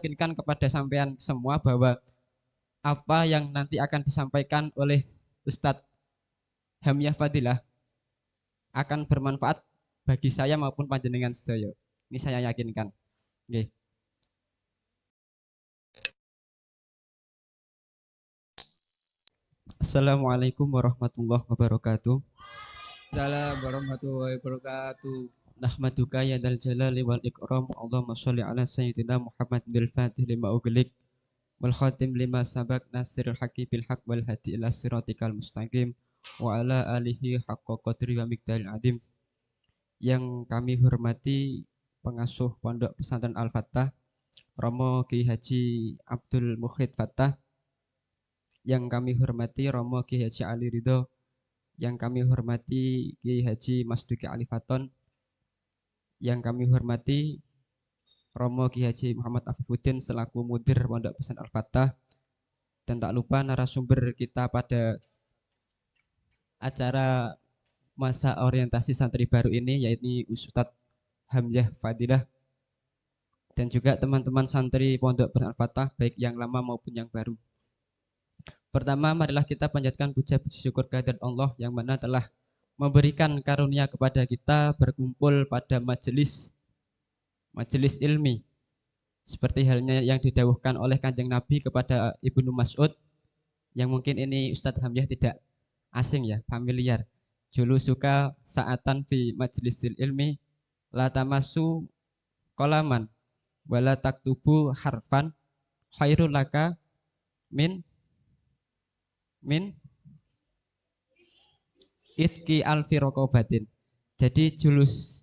yakinkan kepada sampean semua bahwa apa yang nanti akan disampaikan oleh Ustadz Hamyah Fadilah akan bermanfaat bagi saya maupun panjenengan sedaya. Ini saya yakinkan. Nggih. Assalamualaikum warahmatullahi wabarakatuh. Assalamualaikum warahmatullahi wabarakatuh. Nahmaduka ya dal jalali wal ikram. Allahumma sholli ala sayyidina Muhammad bil fatih lima ughliq wal khatim lima sabaq nasirul haqqi bil haqq wal hadi ila siratikal mustaqim wa ala alihi haqqa qadri wa miqdaril adim. Yang kami hormati pengasuh Pondok Pesantren Al-Fatah Romo Ki Haji Abdul Mukhid Fattah, yang kami hormati Romo Ki Haji Ali Ridho, yang kami hormati Ki Haji Masduki Ali Faton, yang kami hormati Romo Ki Haji Muhammad Afifuddin selaku mudir Pondok Pesantren Al-Fatah, dan tak lupa narasumber kita pada acara masa orientasi santri baru ini yaitu Ustadz Hamyah Fadilah, dan juga teman-teman santri Pondok Pesantren Al-Fatah baik yang lama maupun yang baru. Pertama, marilah kita panjatkan puja puji syukur kehadirat Allah yang mana telah memberikan karunia kepada kita berkumpul pada majelis ilmi, seperti halnya yang didawuhkan oleh Kanjeng Nabi kepada Ibnu Mas'ud, yang mungkin ini Ustadz Hamyah tidak asing ya, familiar. Julu suka saatan fi majlisil ilmi la tamasu kolaman wala taktubu harfan khairul laka min itki alfi rokobatin. Jadi julus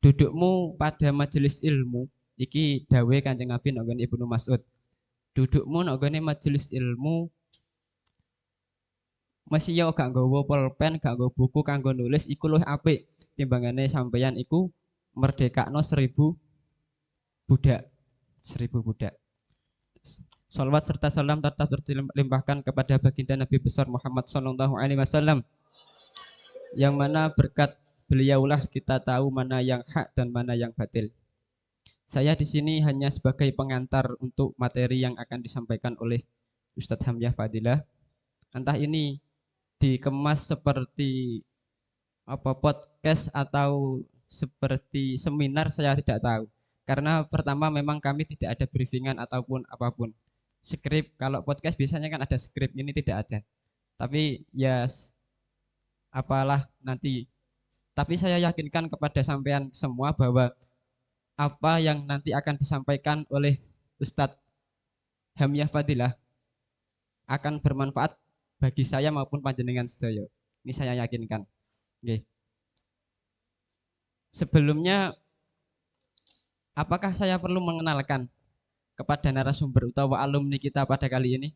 dudukmu pada majelis ilmu iki dawe Kanjeng Nabi nggone Ibnu Mas'ud. Dudukmu nggone majelis ilmu masih yo gak nggawa pulpen, gak nggawa buku kanggo nulis iku luwih apik timbangane sampeyan iku merdekakno 1000 budak. 1000 budak. Salawat serta salam tetap terlimpahkan kepada baginda Nabi besar Muhammad sallallahu alaihi wasallam, yang mana berkat beliaulah kita tahu mana yang hak dan mana yang batil. Saya di sini hanya sebagai pengantar untuk materi yang akan disampaikan oleh Ustadz Hamyah Fadilah. Entah ini dikemas seperti apa podcast atau seperti seminar, saya tidak tahu. Karena pertama memang kami tidak ada briefingan ataupun apapun. Skrip, kalau podcast biasanya kan ada skrip, ini tidak ada. Tapi ya apalah nanti. Tapi saya yakinkan kepada sampean semua bahwa apa yang nanti akan disampaikan oleh Ustadz Hamyah Fadilah akan bermanfaat bagi saya maupun panjenengan sedaya. Ini saya yakinkan. Oke. Sebelumnya, apakah saya perlu mengenalkan kepada narasumber utawa alumni kita pada kali ini?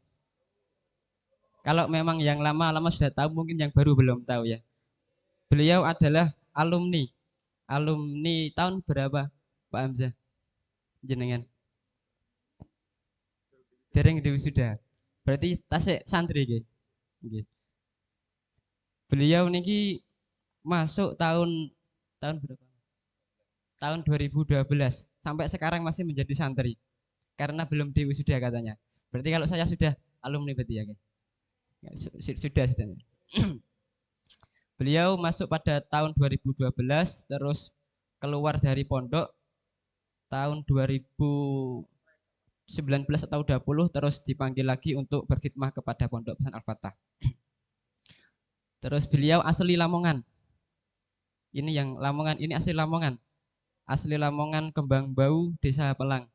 Kalau memang yang lama-lama sudah tahu, mungkin yang baru belum tahu ya. Beliau adalah alumni tahun berapa, Pak Hamzah? Jenengan? Dereng wisuda. Berarti tasik santri nggih. Nggih. Beliau niki masuk tahun berapa? Tahun 2012 sampai sekarang masih menjadi santri karena belum diwisuda katanya. Berarti kalau saya sudah alumni berarti ya, sudah. Beliau masuk pada tahun 2012, terus keluar dari pondok tahun 2019 atau 20, terus dipanggil lagi untuk berkhidmah kepada Pondok Pesantren Al-Fatah. Terus beliau asli Lamongan. Ini yang Lamongan, ini asli Lamongan. Asli Lamongan Kembang Bau, Desa Pelang.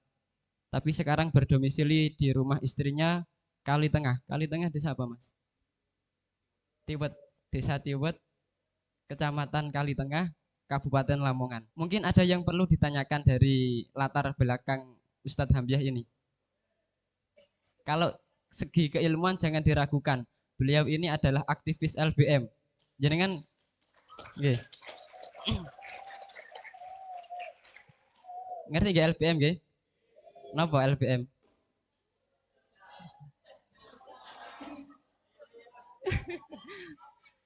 Tapi sekarang berdomisili di rumah istrinya Kali Tengah. Kali Tengah desa apa, Mas? Tiwet, Desa Tiwet, Kecamatan Kali Tengah, Kabupaten Lamongan. Mungkin ada yang perlu ditanyakan dari latar belakang Ustadz Hamyah ini. Kalau segi keilmuan jangan diragukan. Beliau ini adalah aktivis LBM. Jenengan nggih. Ngerti nggih LBM nggih? Napa LBM?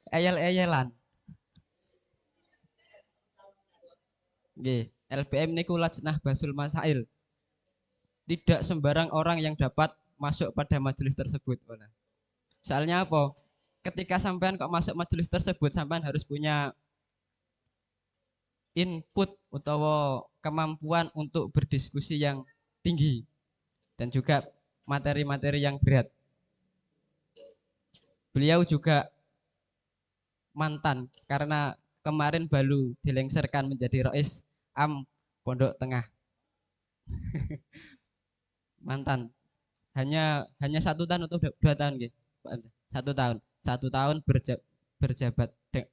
Eyel-eyelan. Nggih, LBM niku Lajnah Basul Masail. tidak sembarang orang yang dapat masuk pada majelis tersebut. Soalnya apa? Ketika sampean kok masuk majelis tersebut, sampean harus punya input atau kemampuan untuk berdiskusi yang tinggi dan juga materi-materi yang berat. Beliau juga mantan karena kemarin baru dilengsarkan menjadi Rois Am Pondok Tengah. Mantan. Hanya 1 tahun atau 2 tahun gitu. 1 tahun. 1 tahun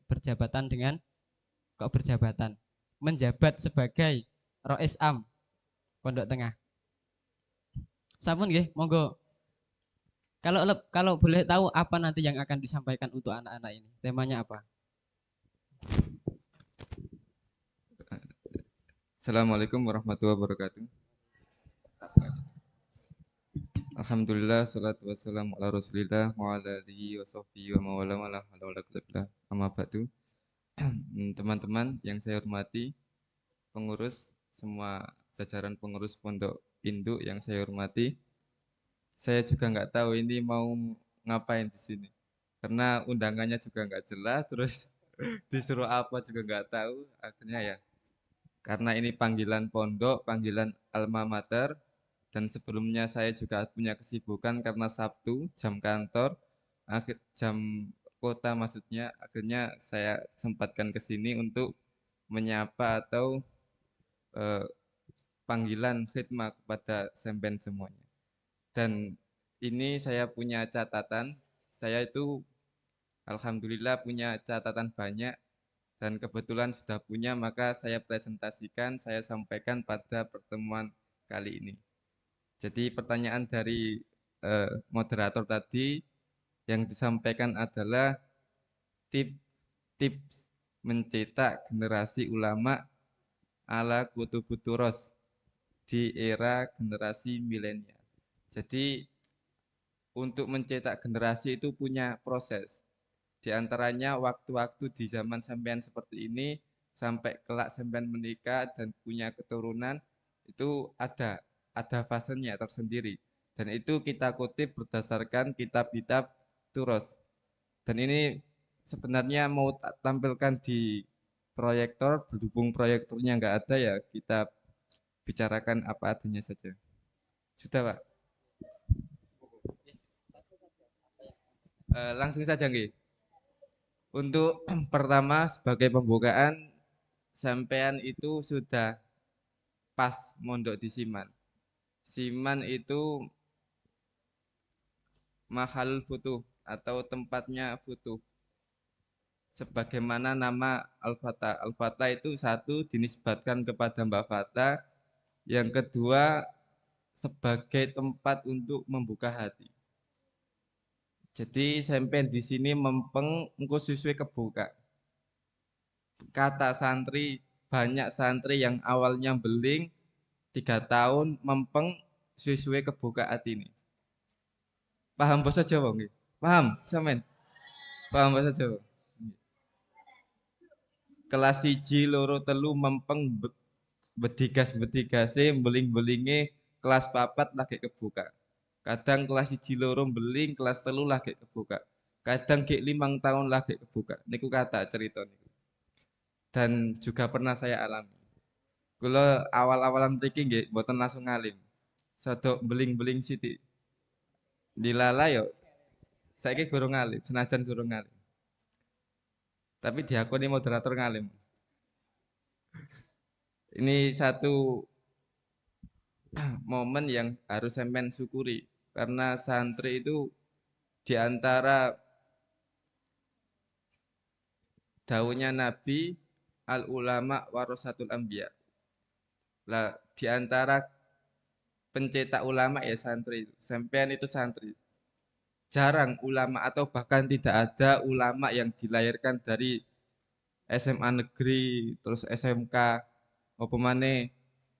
berjabatan dengan kok berjabatan menjabat sebagai Rois Am Pondok Tengah. Sampun nggih, monggo. Kalau boleh tahu apa nanti yang akan disampaikan untuk anak-anak ini? Temanya apa? Assalamualaikum warahmatullahi wabarakatuh. Alhamdulillah, salatu wassalamu ala rasulillah wa ala alihi wa sahbihi wa mawala wa la hawla wa la quwwata illa billah. Amma ba'du. Teman-teman yang saya hormati, pengurus, semua jajaran pengurus Pondok Induk yang saya hormati, saya juga nggak tahu ini mau ngapain di sini. Karena undangannya juga nggak jelas, terus disuruh apa juga nggak tahu. Akhirnya ya, karena ini panggilan pondok, panggilan alma mater, dan sebelumnya saya juga punya kesibukan karena Sabtu jam kantor, jam kota maksudnya, akhirnya saya sempatkan ke sini untuk menyapa atau eh, panggilan khidmat kepada sempen semuanya. Dan ini saya punya catatan, saya itu alhamdulillah punya catatan banyak dan kebetulan sudah punya, maka saya presentasikan, saya sampaikan pada pertemuan kali ini. Jadi pertanyaan dari moderator tadi yang disampaikan adalah tips mencetak generasi ulama ala Kutubu Turos di era generasi milenial. Jadi untuk mencetak generasi itu punya proses. Di antaranya waktu-waktu di zaman sampean seperti ini sampai kelak sampean menikah dan punya keturunan itu ada fasenya tersendiri. Dan itu kita kutip berdasarkan kitab-kitab Turos. Dan ini sebenarnya mau tampilkan di proyektor, berhubung proyektornya nggak ada ya kita bicarakan apa adanya saja. Sudah Pak? Langsung saja nggih. Untuk pertama sebagai pembukaan, sampean itu sudah pas mondok di Siman. Siman itu mahalul futuh atau tempatnya futuh. Sebagaimana nama Al-Fatah. Al-Fatah itu satu dinisbatkan kepada Mbak Fatah, yang kedua sebagai tempat untuk membuka hati. Jadi sampean di sini mempeng engko siswi kebuka. Kata santri, banyak santri yang awalnya beling 3 tahun mempeng siswi kebuka hati ini. Paham bahasa Jawa nggih? Paham, sampean? Paham bahasa Jawa? Kelas 1, 2, 3 mempeng bedigas-bedigase beling-belinge kelas 4 lagi kebuka. Kadang kelas 1, 2 beling, kelas 3 lagi kebuka. Kadang ge 5 tahun lagi kebuka. Niku kata cerita niku. Dan juga pernah saya alami. Kula awal-awalan mriki nggih mboten langsung ngalim. Sodok beling-beling sithik. Dilala yo saiki gurung ngalim, senajan gurung ngalim. Tapi diakoni moderator ngalim. Ini satu momen yang harus sampean syukuri karena santri itu diantara dawuhnya Nabi al ulama warasatul anbiya. Lah diantara pencetak ulama ya santri itu. Sampean itu santri. Jarang ulama atau bahkan tidak ada ulama yang dilahirkan dari SMA negeri, terus SMK, apa maneh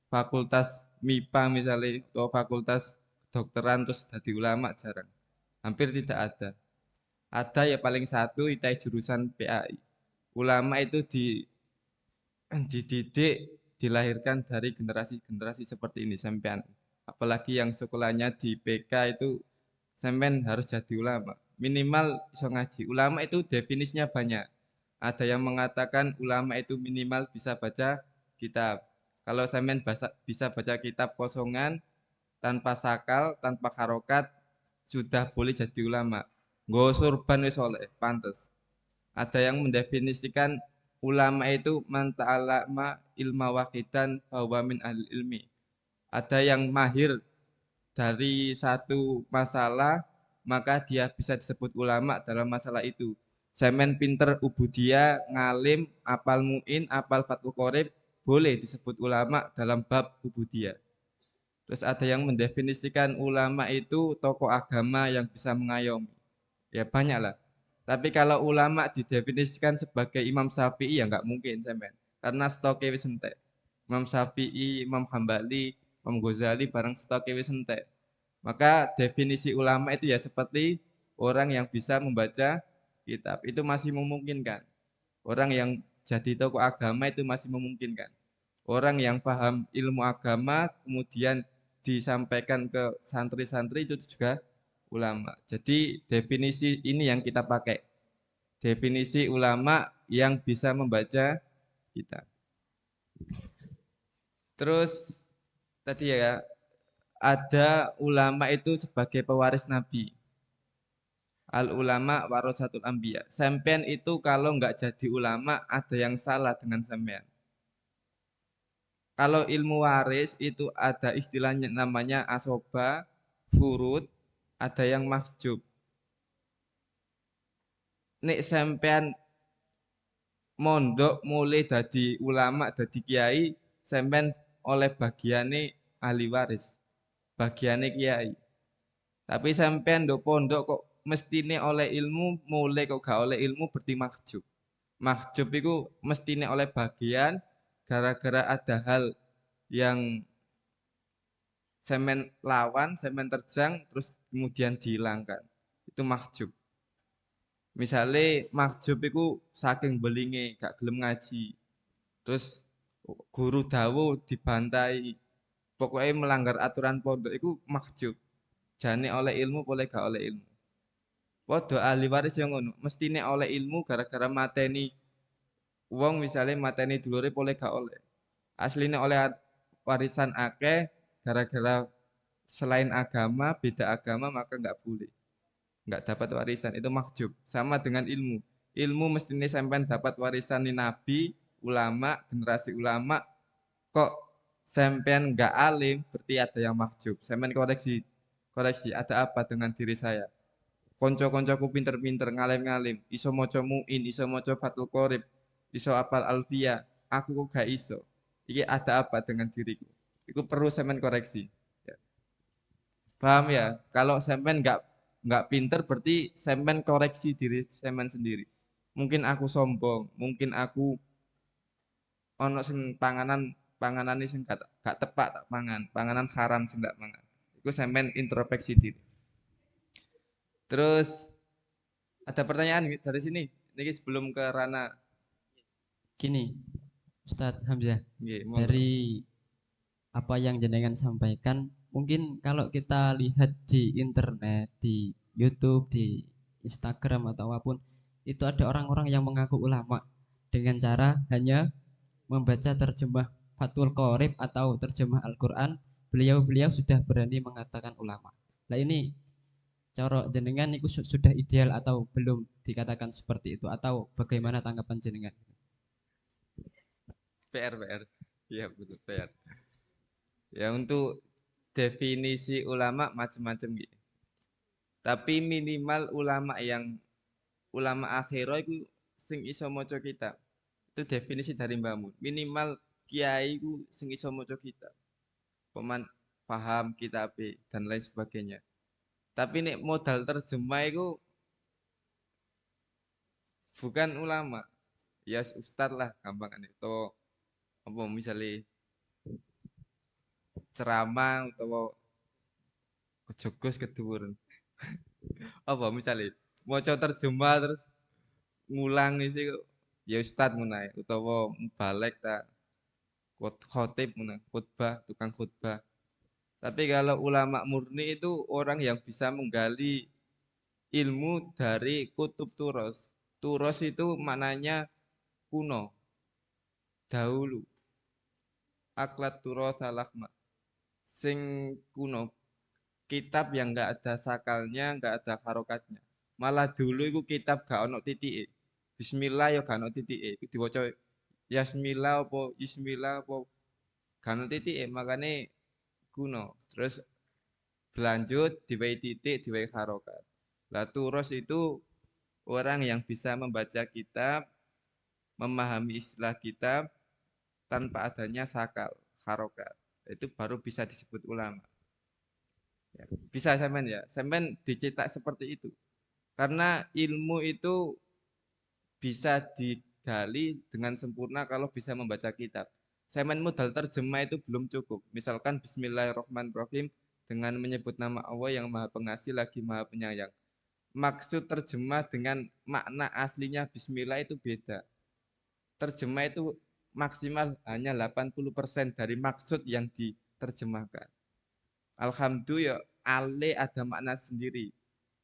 fakultas MIPA misalnya, atau fakultas kedokteran terus jadi ulama jarang. Hampir tidak ada. Ada ya paling satu itai jurusan PAI. Ulama itu dididik, dilahirkan dari generasi-generasi seperti ini sampean. apalagi yang sekolahnya di PK itu sampean harus jadi ulama. Minimal iso ngaji. Ulama itu definisinya banyak. Ada yang mengatakan ulama itu minimal bisa baca kitab. Kalau sampean bisa baca kitab kosongan tanpa sakal, tanpa harokat, sudah boleh jadi ulama. Nggo surban wis oleh, pantes. Ada yang mendefinisikan ulama itu man ta'allama ilma wahidan bahwa min ahli ilmi. Ada yang mahir dari satu masalah, maka dia bisa disebut ulama dalam masalah itu. Semen pinter ubudiyah, ngalim, apal mu'in, apal fatul qorib, boleh disebut ulama dalam bab ubudiyah. Terus ada yang mendefinisikan ulama itu tokoh agama yang bisa mengayomi. Ya banyak lah. Tapi kalau ulama didefinisikan sebagai Imam Syafi'i ya nggak mungkin sampean. Karena stoknya wis entek. Imam Syafi'i, Imam Hambali, Imam Ghazali barang stoknya wis entek. Maka definisi ulama itu ya seperti orang yang bisa membaca kitab. Itu masih memungkinkan. Orang yang jadi tokoh agama itu masih memungkinkan. Orang yang paham ilmu agama kemudian disampaikan ke santri-santri itu juga ulama. Jadi definisi ini yang kita pakai. Definisi ulama yang bisa membaca kitab. Terus tadi ya ada ulama itu sebagai pewaris Nabi. Al ulama warasatul anbiya. Sampean itu kalau nggak jadi ulama ada yang salah dengan sampean. Kalau ilmu waris itu ada istilahnya namanya asoba, furud, ada yang mahjub. Nek sampean mondok mulai dadi ulama, dadi kiai, sampean oleh bagiane ahli waris, bagiane kiai. Tapi sampean ndok pondok kok mestine oleh ilmu, mulai kok gak oleh ilmu berarti mahjub. Mahjub itu mestine oleh bagian gara-gara ada hal yang semen lawan, semen terjang, terus kemudian dihilangkan. Itu mahjub. Misalnya mahjub itu saking belinge, gak gelem ngaji. Terus guru dawu dibantai, pokoknya melanggar aturan pondok itu mahjub. Jane oleh ilmu boleh gak oleh ilmu. Podo ahli waris yang ngono, mestine oleh ilmu gara-gara mateni wong misalnya mateni dulure boleh gak oleh. Aslinya oleh warisan akeh gara-gara selain agama, beda agama maka nggak boleh. Nggak dapat warisan, itu mahjub. Sama dengan ilmu. Ilmu mestinya sampean dapat warisan di nabi, ulama, generasi ulama, kok sampean nggak alim, berarti ada yang mahjub. Sampean koreksi, koreksi, ada apa dengan diri saya? Konco-koncoku pinter-pinter, ngalim-ngalim, iso moco mu'in, iso moco fatul qorib, iso apal alfiyah, aku kok gak iso. Iki ada apa dengan diriku? Itu perlu sampean koreksi. Ya. Paham ya? Kalau sampean nggak pinter berarti sampean koreksi diri sampean sendiri. Mungkin aku sombong, mungkin aku ono sing panganan sing gak tepak tak pangan, panganan haram sing gak mangan. Iku sampean introspeksi diri. Terus ada pertanyaan dari sini. Ini sebelum ke Rana. Gini, Ustadz Hamzah, Nggih, monggo. dari apa yang jenengan sampaikan, mungkin kalau kita lihat di internet, di YouTube, di Instagram atau apapun, itu ada orang-orang yang mengaku ulama dengan cara hanya membaca terjemah Fathul Qorib atau terjemah Al-Quran, beliau-beliau sudah berani mengatakan ulama. Nah ini cara jenengan itu sudah ideal atau belum dikatakan seperti itu, atau bagaimana tanggapan jenengan? PR. Iya betul PR. Ya untuk definisi ulama macam-macam gitu. Tapi minimal ulama akhirah itu sing iso maca kitab. Itu definisi dari Mbah Mun. Minimal kiai itu sing iso maca kitab. Peman paham kitab dan lain sebagainya. Tapi nek modal terjemah itu bukan ulama. Ya ustad lah gampang itu. Apa misalnya ceramah atau kejogos kedur. Apa misalnya maca terjemah terus ngulang isi ya ustad menai utawa balik ta khotib menai khutbah tukang khutbah Tapi kalau ulama murni itu orang yang bisa menggali ilmu dari kutub turos. Turos itu maknanya kuno, dahulu. Aklat turos salahma. Sing kuno, kitab yang nggak ada sakalnya, nggak ada harokatnya. Malah dulu itu kitab gak ono titike. Bismillah ya gak ono titike. Iku diwaca Yasmillah apa Ismillah apa gak ono titike, makane kuno. Terus berlanjut diwai titik, diwai harokat. Lah turos itu orang yang bisa membaca kitab, memahami istilah kitab tanpa adanya sakal, harokat. Itu baru bisa disebut ulama. Ya, bisa sampean ya, sampean dicetak seperti itu. Karena ilmu itu bisa digali dengan sempurna kalau bisa membaca kitab. Sampean modal terjemah itu belum cukup. Misalkan Bismillahirrahmanirrahim dengan menyebut nama Allah yang Maha Pengasih lagi Maha Penyayang. Maksud terjemah dengan makna aslinya Bismillah itu beda. Terjemah itu maksimal hanya 80% dari maksud yang diterjemahkan. Alhamdulillah, ale ada makna sendiri.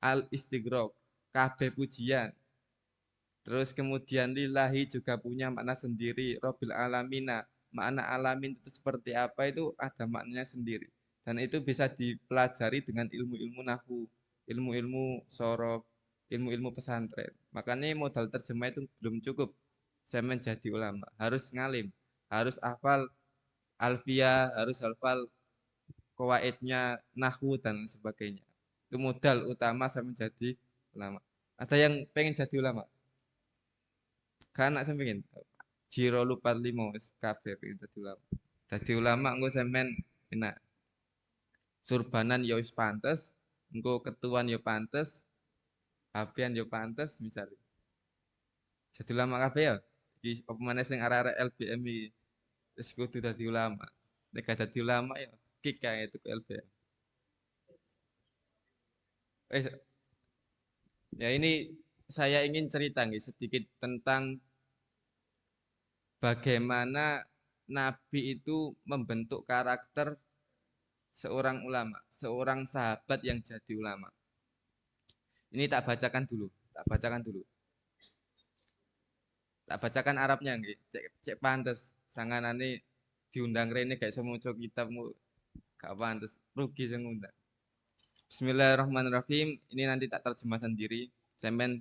Al istighraq, kabeh pujian. Terus kemudian lillahi juga punya makna sendiri. Robbil alamina, makna alamin itu seperti apa itu ada maknanya sendiri. Dan itu bisa dipelajari dengan ilmu-ilmu nahwu, ilmu-ilmu sorof, ilmu-ilmu pesantren. Makanya modal terjemah itu belum cukup. Saya menjadi ulama, harus ngalim, harus hafal alfiah, harus hafal kawaidnya nahwu dan sebagainya. Itu modal utama saya menjadi ulama. Ada yang pengen jadi ulama? Kan anak sampeyan Jiro lupa limo kabeh pengen dadi ulama. Dadi ulama engko sampean enak. Surbanan ya wis pantes, engko ketuan ya pantes, hafian ya pantes misalnya. Jadi ulama kabeh ya. Iki apa maneh sing arek-arek LBM iki wis kudu dadi ulama. Nek gak dadi ulama ya kick kae itu ke LBM. Eh, ya ini saya ingin cerita nih sedikit tentang bagaimana Nabi itu membentuk karakter seorang ulama, seorang sahabat yang jadi ulama. Ini tak bacakan dulu, tak bacakan dulu. Tak bacakan Arabnya nggih. Cek pantes sanganane diundang rene gak iso maca kitabmu gak pantes, rugi sing ngundang. Bismillahirrahmanirrahim. Ini nanti tak terjemah sendiri. Sampeyan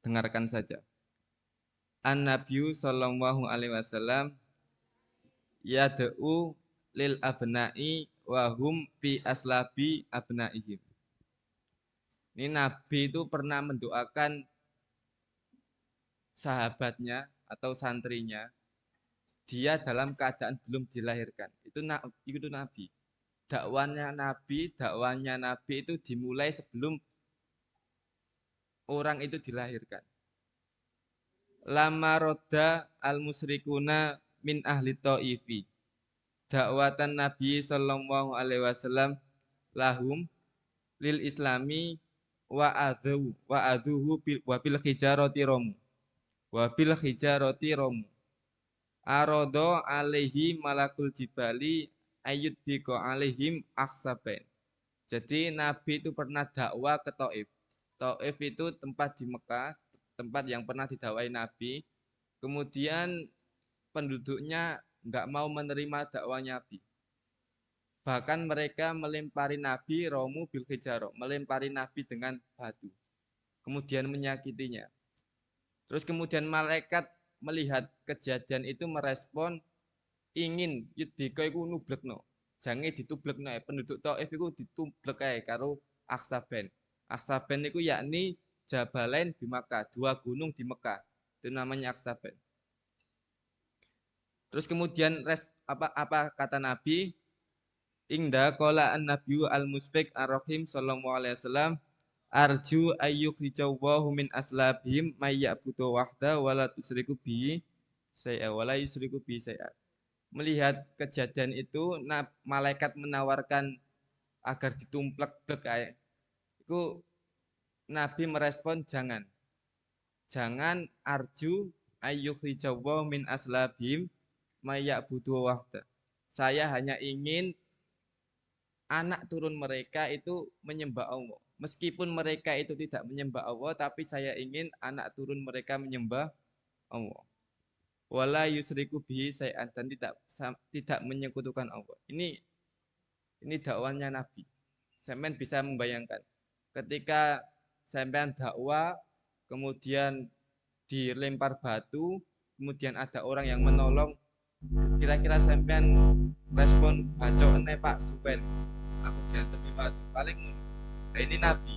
dengarkan saja. An-Nabiyyu sallallahu alaihi wasallam yad'u lil abna'i wa hum fi aslabi abna'ihim. Ini Nabi itu pernah mendoakan sahabatnya atau santrinya, dia dalam keadaan belum dilahirkan. Itu Nabi. Dakwanya Nabi itu dimulai sebelum orang itu dilahirkan. Lama roda al musyrikuna min ahli ta'ifi. Dakwatan Nabi sallallahu alaihi wasallam lahum lil islami wa adhuhu wa bil hijarati romu. Wa bil hijarati romu. Arodo alaihi malakul jibali ayut biko alaihim aksaben. Jadi Nabi itu pernah dakwah ke Taif. Taif itu tempat di Mekah, tempat yang pernah didakwai Nabi. Kemudian penduduknya nggak mau menerima dakwahnya Nabi. Bahkan mereka melempari Nabi romu bil hijaro, melempari Nabi dengan batu. Kemudian menyakitinya. Terus kemudian malaikat melihat kejadian itu merespon ingin yudhika iku nublekno. Jange ditublekno penduduk Taif iku ditublek ae karo Aksaben. Aksaben itu yakni Jabalain di Makkah, dua gunung di Mekah. Itu namanya Aksaben. Terus kemudian apa kata Nabi? Ingda qala an-nabiyyu al-musfiq ar-rahim sallallahu alaihi wasallam arju ayyukhrijawahu min aslabihim may ya'budu wahda wala tusriku bi say'a wala yusriku bi say'a. Melihat kejadian itu, malaikat menawarkan agar ditumplek kayak itu, Nabi merespon jangan arju ayyukhrijawahu min aslabihim may ya'budu wahda. Saya hanya ingin anak turun mereka itu menyembah Allah. Meskipun mereka itu tidak menyembah Allah, tapi saya ingin anak turun mereka menyembah Allah. Wala yusriku bihi syai'an, dan tidak menyekutukan Allah. Ini dakwahnya Nabi. Sampean bisa membayangkan ketika sampean dakwah kemudian dilempar batu, kemudian ada orang yang menolong, kira-kira sampean respon bacokne Pak Supen, aku diantemi batu paling ngono. Nah, ini Nabi.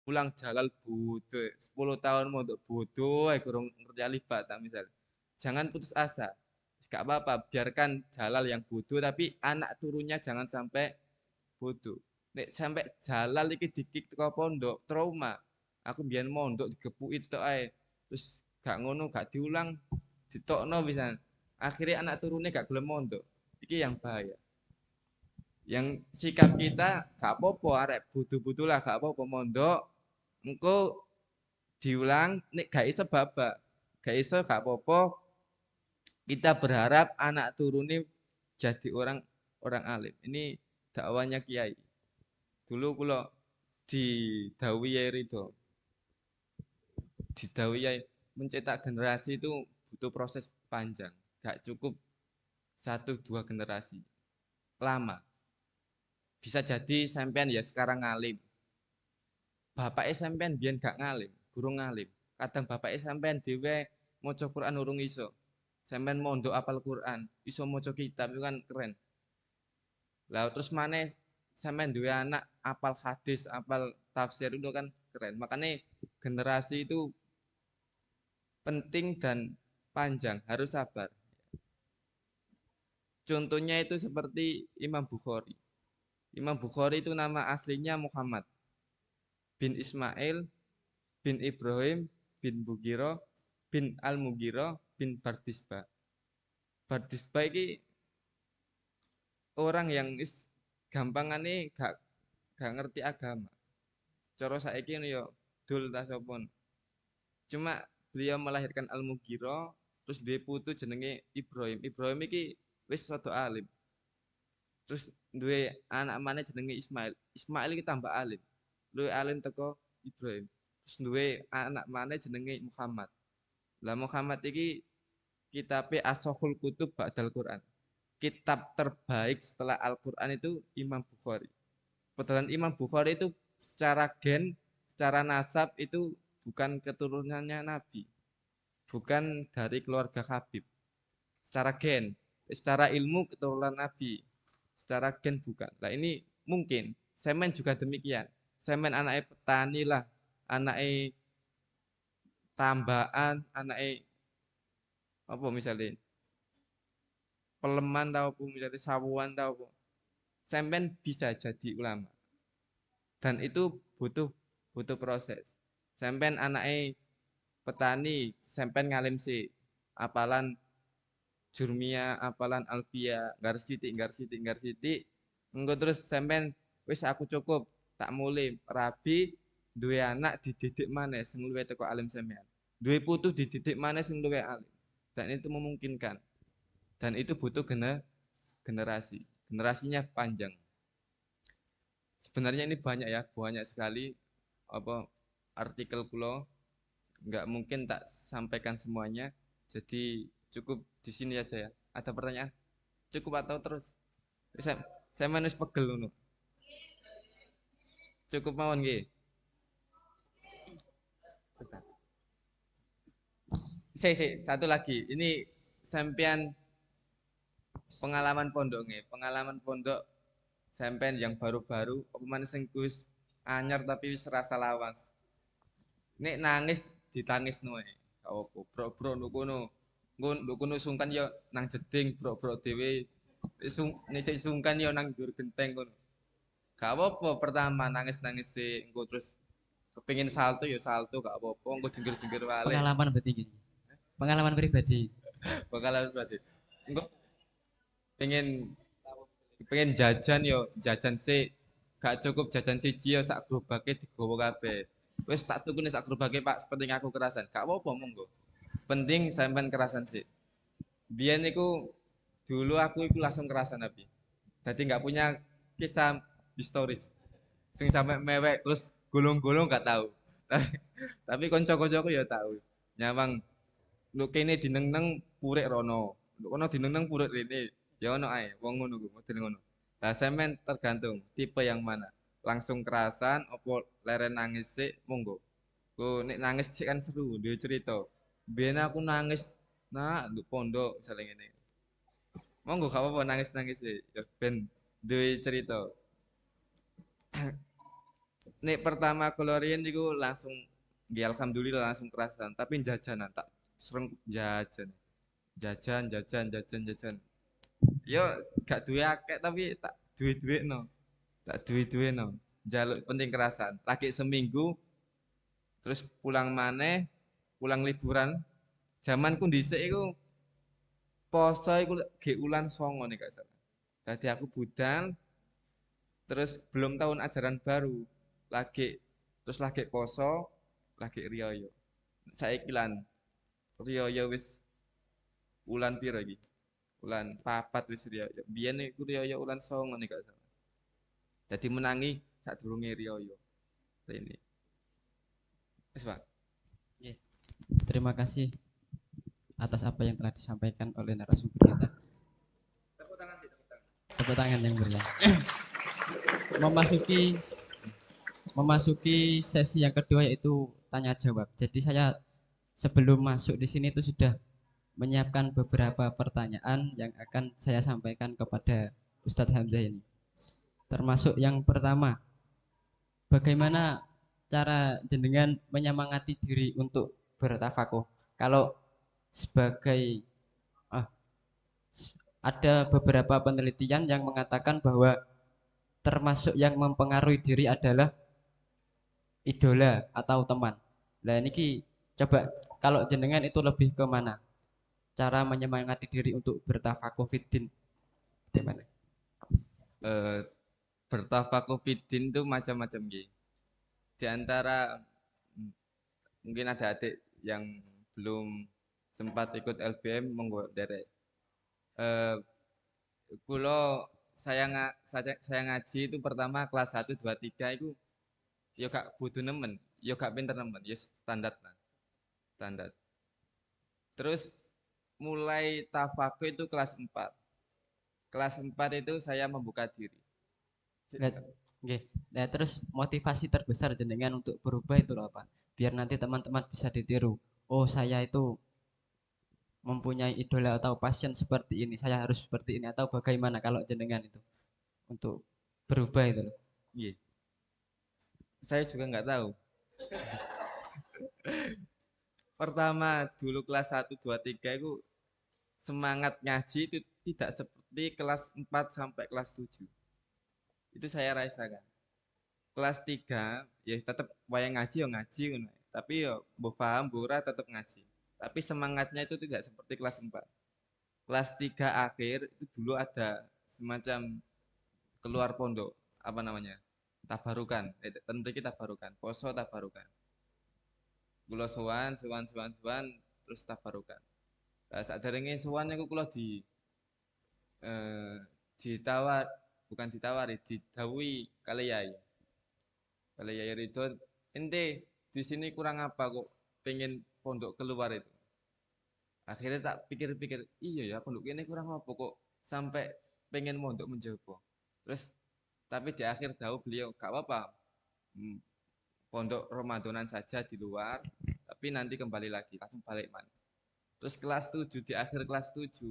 Pulang jalal bodoh 10 tahun mau untuk bodoh kurang ngerti alifat tak misal, jangan putus asa, gak apa-apa, biarkan jalal yang bodoh tapi anak turunnya jangan sampai bodoh. Nek sampai jalal iki dikik teko pondok trauma, aku biyen mondok digepuki tok ae terus gak ngono gak diulang ditokno pisan, akhirnya anak turunnya gak gelem mondok, iki yang bahaya. Yang sikap kita gak apa-apa arek bodoh-bodoh lah gak apa-apa mondok, engko diulang, nek gak iso babak, gak iso gak apa-apa, kita berharap anak turunnya jadi orang alim. Ini dakwanya kiai. Dulu kula didhawuhi Yai Ridho, didhawuhi Yai, mencetak generasi itu butuh proses panjang, gak cukup 1-2 generasi, lama. Bisa jadi sampean ya sekarang ngalim, bapaknya sampean biyen gak ngalim, gurung ngalim. Kadang bapaknya sampean dhewe maca Quran urung iso. Sampean mondok apal Quran, iso maca kitab itu kan keren. Lah terus maneh sampean duwe anak apal hadis, apal tafsir itu kan keren. Makanya generasi itu penting dan panjang, harus sabar. Contohnya itu seperti Imam Bukhari. Imam Bukhari itu nama aslinya Muhammad bin Ismail bin Ibrahim bin Bugiro bin Al-Mugiro bin Bardisbah. Bardisbah ini orang yang gampangane gak ngerti agama. Cara saiki ini yo dul ta sopon. Cuma beliau melahirkan Al-Mugiro, terus dia putu jenenge Ibrahim. Ibrahim iki wis rada alim. Terus duwe anak maneh jenenge Ismail. Ismail iki tambah alim. Luwih alim teko Ibrahim. Terus duwe anak maneh jenenge Muhammad. Lah Muhammad iki kitabe As-Sohul Kutub Ba'dal Quran. Kitab terbaik setelah Al-Quran itu Imam Bukhari. Kebetulan Imam Bukhari itu secara gen, secara nasab itu bukan keturunannya Nabi, bukan dari keluarga Habib. Secara gen, secara ilmu keturunan Nabi, secara gen bukan. Nah ini mungkin, semen juga demikian. Semen anaknya petani lah, anaknya tambahan, anaknya apa misalnya peleman tau apa, misalnya sawuan tau apa. Semen bisa jadi ulama. Dan itu butuh proses. Sampean anake petani, sampean ngalim sih, apalan jurmia, apalan alfia, garsiti. Engko terus sampean wis aku cukup, tak mulai rabi, duwe anak dididik maneh sing luwih teko alim sampean. Duwe putu dididik maneh sing luwih alim. Dan itu memungkinkan. Dan itu butuh generasi. Generasinya panjang. Sebenarnya ini banyak ya, banyak sekali apa artikel kula, nggak mungkin tak sampaikan semuanya. Jadi cukup di sini aja ya. Ada pertanyaan? Cukup atau terus? Saya manusia pegel ngono. Cukup mawon nggih. Satu lagi. Ini sampean pengalaman pondok nggih. Pengalaman pondok sampean yang baru-baru apa maneh sing wis anyar tapi wis rasa lawas. Nek nangis ditangisno ae. Gak apa-apa. Bro-bro nduk kono. Nduk kono sungkan ya nang jeding bro-bro dhewe. Nek sik sungkan ya nang dhuwur genteng kono. Gak apa-apa pertama nangis-nangis sih engko terus kepengin salto ya salto gak apa-apa engko jengger-jengger balik. Pengalaman berarti gini. Pengalaman pribadi. Bakalan berarti. Engko pengen pengen jajan yo jajan sih gak cukup jajan siji yo sak gerobake digowo kabeh. Wis tak tukune sak gerobake Pak, penting aku kerasan. Gak apa-apa monggo. Penting sampean kerasan sih. Biyen niku dulu aku iku langsung kerasan abi. Jadi nggak punya kisah historis. Sing sampai mewek terus gulung-gulung gak tahu. Tapi tapi kanca-kancaku ya tahu. Nyawang lu kene dineng-neng purik rono. Lu kono dineng-neng purik rene. Ya ono ae wong ngono ku model ngono. Lah sampean tergantung tipe yang mana. Langsung kerasan opo leren nangis sik monggo. Ku nek nangis sik kan seru dia cerita. Biyen aku nangis nah nduk pondok misalnya ngene. Monggo gak apa-apa nangis-nangis sik. Ya ben duwe cerita. Nek pertama keluarin niku langsung nggih alhamdulillah langsung kerasan, tapi jajanan tak sereng jajan. Jajan. Yo gak duwe akeh tapi tak duwe-duwekno. Tak duwe-duwekno. Jaluk penting kerasan. Lagi seminggu terus pulang maneh, pulang liburan. Zamanku dhisik iku poso iku ge ulan 9 nek gak salah. Dadi aku budal terus belum tahun ajaran baru. Lagi terus lagi poso, lagi riyo. Saiki lan riyo wis ulan piro iki? Ulan papat wis riyo. Biyen iku riyo ulan 9 nek gak salah. Dadi menangi sadurunge riyo. Rene. Wis, Pak. Oke. Terima kasih atas apa yang telah disampaikan oleh narasumber kita. Tepuk tangan yang meriah. Memasuki memasuki sesi yang kedua yaitu tanya jawab. Jadi saya sebelum masuk di sini itu sudah menyiapkan beberapa pertanyaan yang akan saya sampaikan kepada Ustadz Hamzah ini. Termasuk yang pertama, bagaimana cara jenengan menyemangati diri untuk bertafakuh? Kalau sebagai ada beberapa penelitian yang mengatakan bahwa termasuk yang mempengaruhi diri adalah idola atau teman. Nah ini coba kalau jenengan itu lebih ke mana? Cara menyemangati diri untuk bertafakuh fiddin gimana? Eh bertafakuh fiddin tuh macam-macam nggih. Di antara mungkin ada adik yang belum sempat ikut LBM monggo derek. Eh kula saya ngaji itu pertama kelas 1 2 3 itu ya gak butuh nemen, ya gak pinter nemen, ya standar lah, standar. Terus mulai tafakuh itu kelas 4. Kelas 4 itu saya membuka diri. Oke. Nah, terus motivasi terbesar jenengan untuk berubah itu apa? Biar nanti teman-teman bisa ditiru. Oh, saya itu mempunyai idola atau passion seperti ini. Saya harus seperti ini atau bagaimana kalau jenengan itu untuk berubah itu loh. Iya. Saya juga nggak tahu. Pertama dulu kelas 1 2 3 itu semangat ngaji itu tidak seperti kelas 4 sampai kelas 7. Itu saya rasakan. Kelas 3 ya tetap wayang ngaji ya ngaji ngono. Tapi ya mbok paham mbok ora tetap ngaji. Tapi semangatnya itu tidak seperti kelas 4. Kelas 3 akhir itu dulu ada semacam keluar pondok, apa namanya? Tabarukan. Ten mriki tabarukan, poso tabarukan. Kula sowan terus tabarukan. Lah saderenge sowan niku kula eh ditawar bukan ditawari, didhawuhi kali Yai. Kali Yai Ridwan, "Ente di sini kurang apa kok pengen pondok keluar itu?" Akhirnya tak pikir-pikir, iya ya pondok ini kurang apa kok sampai pengen mondok menjaba. Terus tapi di akhir tahu beliau, gak apa-apa. mm, pondok Ramadanan saja di luar, tapi nanti kembali lagi, langsung balik mana. Terus kelas 7, di akhir kelas 7,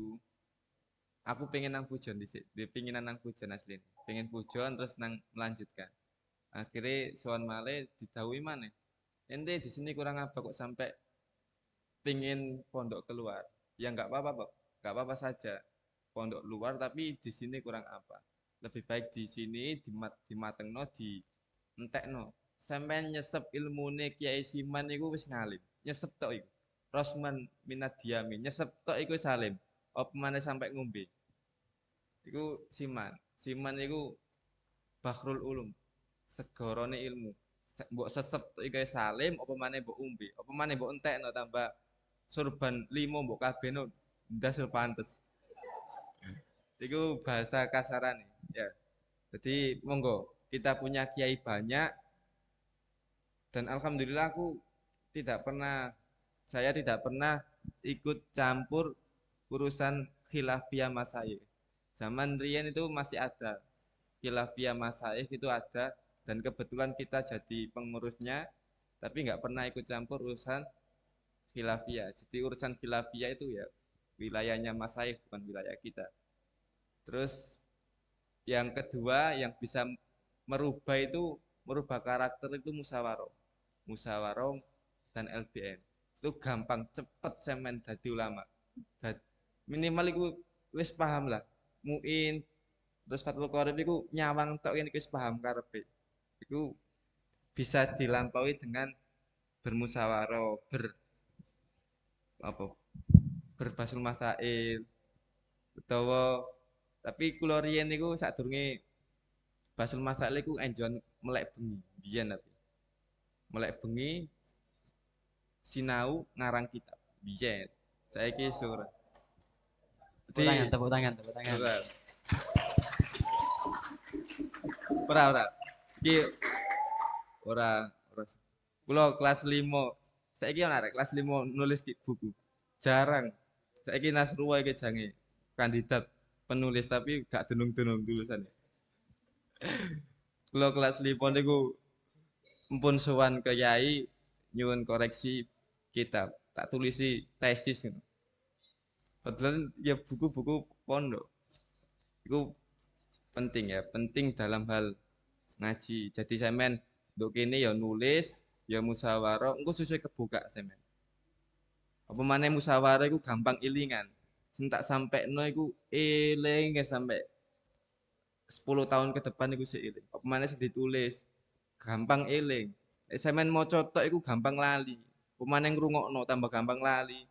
aku pengen nang Pujon di pengenan nang Pujon asli. Pengen Pujon terus nang melanjutkan. Akhirnya sowan male didhawuhi maneh. Ente di sini kurang apa kok sampai pengen pondok keluar? Ya nggak apa-apa, Pak. Nggak apa-apa saja. Pondok luar tapi di sini kurang apa? Lebih baik di sini dimatengno, dientekno. Sampai nyesep ilmune Kiai Siman iku wis ngalim. Nyesep tok iku. Rosman minat diamin. Nyesep tok iku salim. Apa maneh sampai ngombe. Iku Siman. Siman iku Bahrul Ulum. Segorone ilmu. Mbok sesep iki salim apa maneh mbok umbi, apa maneh mbok entekno tambah surban 5 mbok kabehno ndas pantes. Iku bahasa kasarane ya. Jadi monggo kita punya kiai banyak dan alhamdulillah saya tidak pernah ikut campur urusan khilafiyah masail. Zaman riyen itu masih ada khilafiyah masail itu ada dan kebetulan kita jadi pengurusnya tapi nggak pernah ikut campur urusan khilafiyah. Jadi urusan khilafiyah itu ya wilayahnya masail bukan wilayah kita. Terus yang kedua yang bisa merubah karakter itu musyawarah. Musyawarah dan LBM. Itu gampang cepet semen dadi ulama. Minimal iku wis paham lah. Muin terus Fathul Qorib iku nyawang tok yen wis paham karepe. Iku bisa dilampaui dengan bermusyawarah, apa berbasul masail utawa tapi kula riyen niku sadurunge basul masail iku enjon melek bengi biyen tapi melek bengi sinau ngarang kitab biyen saiki ora. Tepuk Jadi tangan, tepuk tangan, tepuk tangan. ora iki ora kula kelas 5 saiki ana arek kelas 5 nulis di buku jarang saiki Nasrullah iki jange kandidat penulis tapi gak denung-denung tulisannya. Kula kelas 5 niku mpun sowan ke Yai nyuwun koreksi kitab tak tulisi tesis ngono. Padahal ya buku-buku pondok itu penting ya penting dalam hal ngaji jadi semen nduk kene ya nulis ya musyawarah engko sesuai kebuka semen apa maneh musyawarah iku gampang ilingan sing tak sampekno iku eling sampai 10 tahun ke depan iku sik eling apa maneh sing ditulis gampang eling semen maca tok iku gampang lali apa maneh ngrungokno tambah gampang lali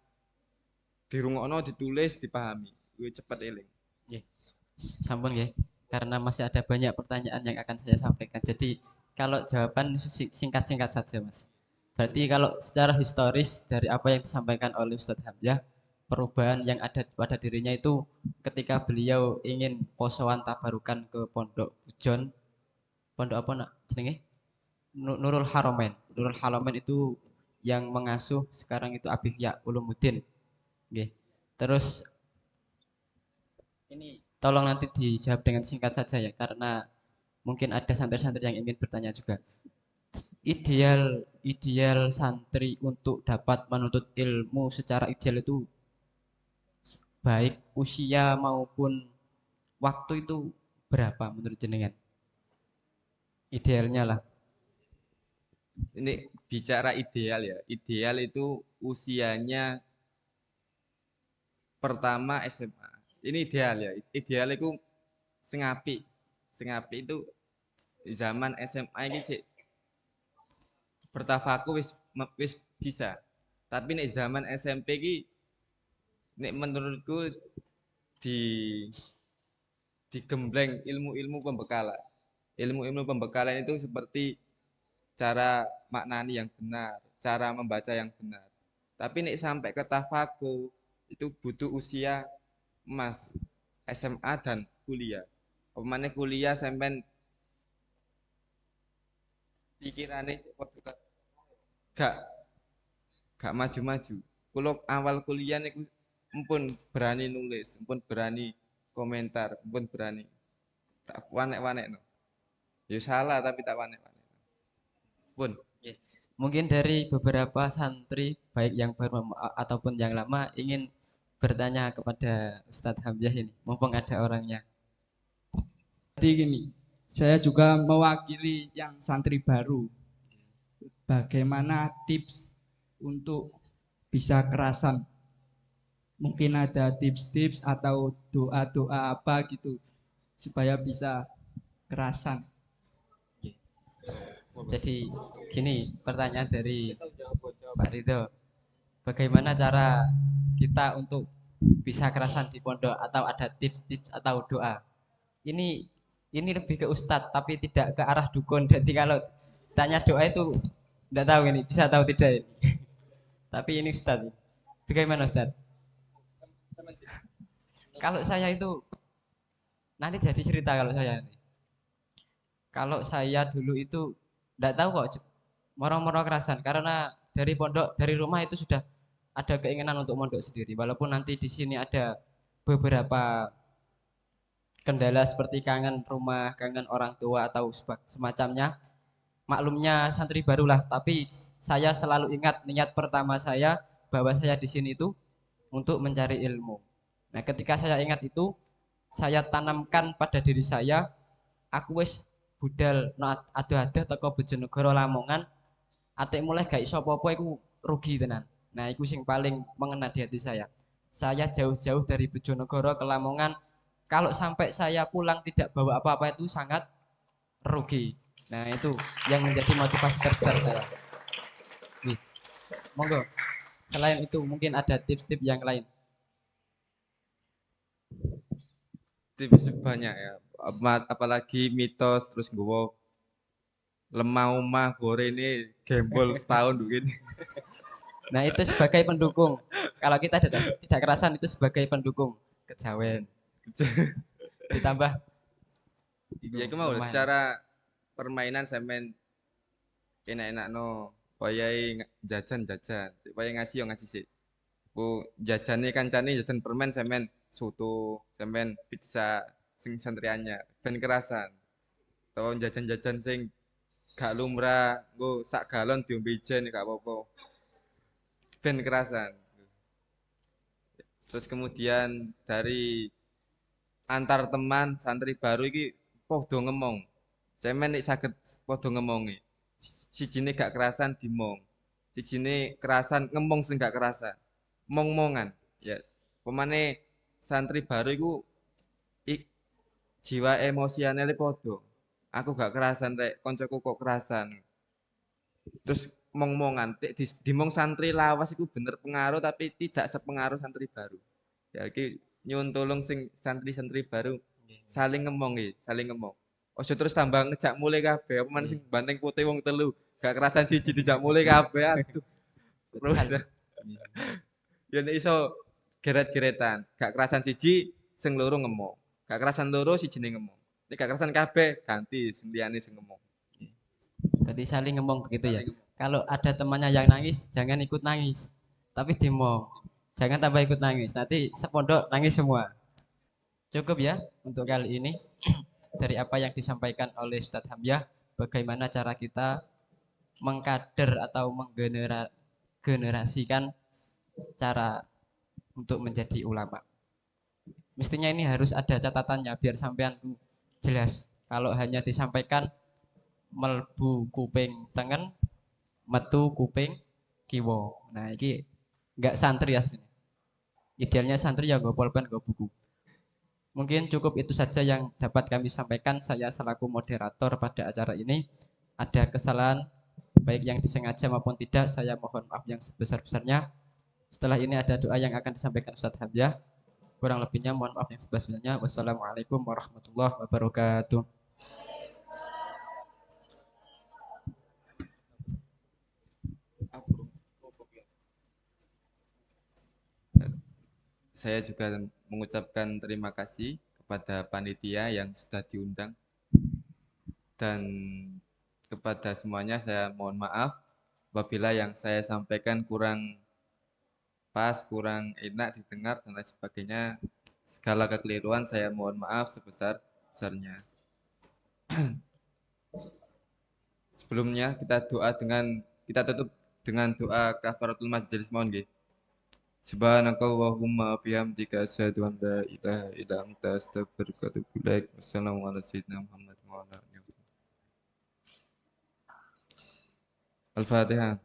dirungokno ditulis dipahami kuwi cepet eling. Nggih. Sampun nggih. Karena masih ada banyak pertanyaan yang akan saya sampaikan. Jadi kalau jawaban singkat-singkat saja, Mas. Berarti kalau secara historis dari apa yang disampaikan oleh Ustadz Hamzah, perubahan yang ada pada dirinya itu ketika beliau ingin posoan tabarukan ke Pondok Pujon, Pondok apa nak jenenge? Nurul Haromen. Nurul Haromen itu yang mengasuh sekarang itu Abihya Ulumuddin. Nggih. Terus ini tolong nanti dijawab dengan singkat saja ya, karena mungkin ada santri-santri yang ingin bertanya juga. Ideal ideal santri untuk dapat menuntut ilmu secara ideal itu baik usia maupun waktu itu berapa menurut jenengan? Idealnya lah. Ini bicara ideal ya ideal itu usianya pertama SMA ini ideal ya ideal itu sing apik itu zaman SMA ini sih bertafaku wis bisa tapi nek zaman SMP ki nek menurutku di digembleng ilmu-ilmu pembekalan itu seperti cara maknani yang benar cara membaca yang benar tapi nek sampai ke tafaku itu butuh usia emas SMA dan kuliah pemane kuliah sampai pikirannya gak gak maju-maju. Kulo awal kuliah niku mpun berani nulis, mpun berani komentar, mpun berani tak wanek-wanek no. Ya salah tapi tak wanek-wanek. Pun. Mungkin dari beberapa santri baik yang baru ataupun yang lama ingin bertanya kepada Ustadz Hamzah ini, mumpung ada orangnya. Jadi gini, saya juga mewakili yang santri baru. Bagaimana tips untuk bisa kerasan? Mungkin ada tips-tips atau doa-doa apa gitu supaya bisa kerasan. Jadi gini pertanyaan dari Pak Ridho, bagaimana cara kita untuk bisa kerasan di pondok atau ada tips-tips atau doa? Ini ini lebih ke Ustadz tapi tidak ke arah dukun. Jadi kalau tanya doa itu tidak tahu ini bisa tahu tidak ini. Tapi ini Ustadz. Bagaimana Ustadz? Kalau saya itu nanti jadi cerita kalau saya. Kalau saya dulu itu tidak tahu kok moro-moro kerasan karena dari pondok dari rumah itu sudah ada keinginan untuk mondok sendiri. Walaupun nanti di sini ada beberapa kendala seperti kangen rumah, kangen orang tua atau semacamnya. Maklumnya santri barulah, tapi saya selalu ingat niat pertama saya bahwa saya di sini itu untuk mencari ilmu. Nah, ketika saya ingat itu, saya tanamkan pada diri saya, aku wis budal no ado-ado teko Bojonegoro Lamongan, atik mulai gak iso apa-apa iku rugi tenan. Nah, iku sing paling mengena di hati saya. Saya jauh-jauh dari Bojonegoro ke Lamongan, kalau sampai saya pulang tidak bawa apa-apa itu sangat rugi. Nah, itu yang menjadi motivasi terbesar saya. Nih, monggo. Selain itu mungkin ada tips-tips yang lain. Tips banyak ya. Apalagi mitos terus gue lemah omah gore ini gembol setahun begini. Nah, itu sebagai pendukung. Kalau kita tidak kerasan itu sebagai pendukung kejawen. Ditambah Ya itu mau lumayan. secara permainan sampean enak-enak no. Wayahe jajan-jajan. Wayahe ngaji yo ngaji sih. Bu jajane kancane jajan permen sampean soto, sampean pizza sing santrianya ben kerasan. Atau jajan-jajan sing gak lumrah, nggo sak galon diombe ijen gak apa-apa. Ben kerasan. Terus kemudian dari antar teman santri baru iki podo ngemong. Sampeyan nek saged podo ngemongi. Sijine gak kerasan dimong. Sijine kerasan ngemong sing gak kerasan. Mong-mongan. Ya. Pemane santri baru iku jiwa emosiane le podo. Aku gak kerasan rek, koncoku kok kerasan. Terus mong-mongan, dimong santri lawas iku bener pengaruh tapi tidak sepengaruh santri baru. Ya iki nyuwun tolong sing santri-santri baru saling ngomong iki, saling ngomong. Ojo terus tambah ngejak mulai kabeh, apa maneh sing banteng putih wong telu, gak kerasan siji dijak mulai kabeh aduh. Terus ya nek iso geret-geretan, gak kerasan siji sing loro ngomong. Gak kerasan loro sijine ngomong. Nek gak kerasan kabeh ganti sing liyane sing ngomong. Berarti saling ngomong begitu ya. Saling ngomong. Kalau ada temannya yang nangis, jangan ikut nangis. Tapi dimong. Jangan tambah ikut nangis. Nanti sepondok nangis semua. Cukup ya untuk kali ini. Dari apa yang disampaikan oleh Ustadz Hamyah, bagaimana cara kita mengkader atau menggenerasikan cara untuk menjadi ulama. Mestinya ini harus ada catatannya biar sampean jelas. Kalau hanya disampaikan melbu kuping tengen, metu kuping kiwo. Nah, ini enggak santri aslinya. Idealnya santri ya nggo pulpen, nggo buku. Mungkin cukup itu saja yang dapat kami sampaikan. Saya selaku moderator pada acara ini. Ada kesalahan baik yang disengaja maupun tidak, saya mohon maaf yang sebesar-besarnya. Setelah ini ada doa yang akan disampaikan Ustadz Hamzah. Kurang lebihnya mohon maaf yang sebesar-besarnya. Wassalamualaikum warahmatullahi wabarakatuh. Saya juga mengucapkan terima kasih kepada panitia yang sudah diundang dan kepada semuanya saya mohon maaf apabila yang saya sampaikan kurang pas, kurang enak didengar dan lain sebagainya. Segala kekeliruan saya mohon maaf sebesar-besarnya. Sebelumnya kita tutup dengan doa kafaratul majelis, mohon nggih. Subhanakallahumma bihamdika asyhadu an la ilaha illa anta astaghfiruka wa atubu ilaik. Wassalamu ala sayyidina Muhammad wa ala alihi wasallam. Al-Fatihah.